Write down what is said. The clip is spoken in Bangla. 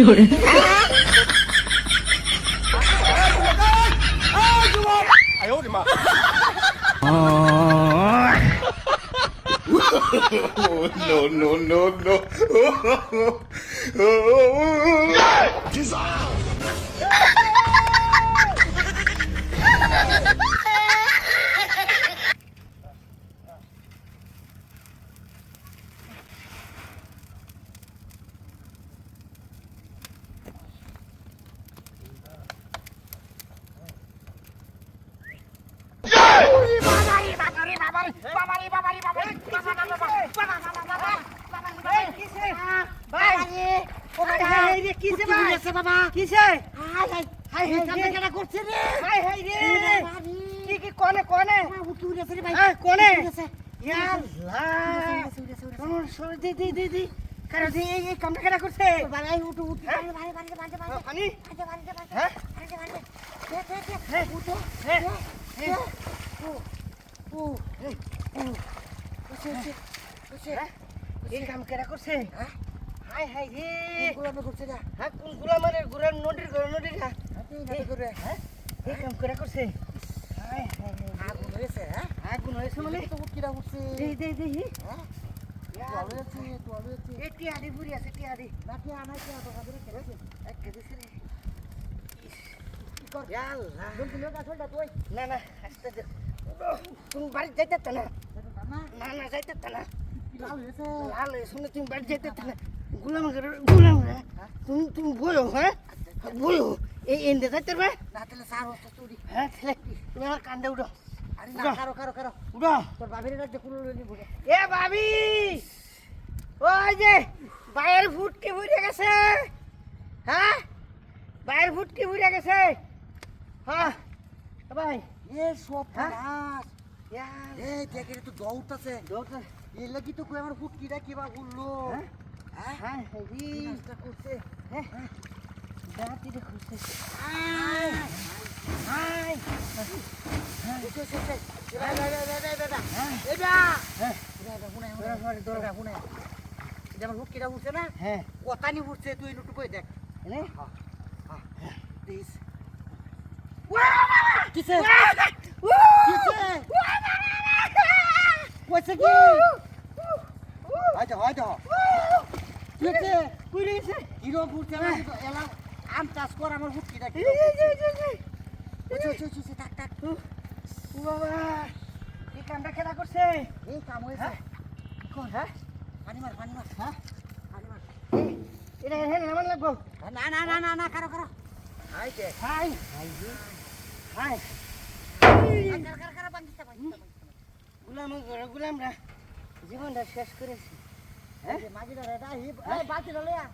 有人，哎呦我的妈！No no no no！ এই কাম কেরা করছে হাই হাই রে গুলামে করছে না হ্যাঁ কোন গুলামের গুরান নদীর নদীর হ্যাঁ এই কাম কেরা করছে হাই হাই আগুন হয়েছে হ্যাঁ আগুন হয়েছে মানে তো কিরা উঠছে দেই হ্যাঁ এটি আদি বুড়ি আছে টি আদি নাকি আনাই কি আতো কাদের খেলেছে এক কেজি রে কর আল্লাহ বলতে লোকা ছোড়া তুই না না আস্তে দে তুমি বাড়ি যাইতে না না না যাইতে না লাল শুনে তুমি বাড়ি যেতে গুলাম তুমি বলো হ্যাঁ বলো এই এন্ডে যাইতে পারবে না তাহলে সার হচ্ছে চুরি হ্যাঁ তাহলে তুমি আমার কান্দে উঠো আরে না কারো উঠো তোর বাবির রাজ্যে কুলো লই বুড়ে এ ভাবি ওই যে বাইরের ফুটকি বুড়ে গেছে হ্যাঁ বাইরের ফুটকি বুড়ে গেছে হ্যাঁ ভাই এ সব নাশ এই দেখে তো দৌড়তাছে এই লাগি তো কই আমার ফুটকিটা কিবা বললো হ্যাঁ হ্যাঁ এই নাস্তা করছে হ্যাঁ দাঁতি দেখছে হাই হাই ফুটকিটা উঠছে না হ্যাঁ কতানি উঠছে তুই লুটু বই দেখ কিসে কইছে কি হয়তো কিসে কই রইছে হিরো ফুটছে না এলা আম চাষ কর আমার ফুটকিটা কি টাক বাবা এই কামটা কেডা করছে এই কাম হইছে কোন হ্যাঁ পানি মার হ্যাঁ পানি মার এটা হেন নামান লাগবো না কারো হাই দে হাই কারো বাঙ্গিতা গুলাম রা জীবনটা শেষ করেছি হ্যাঁ মাগিটা রে বাতি লয়া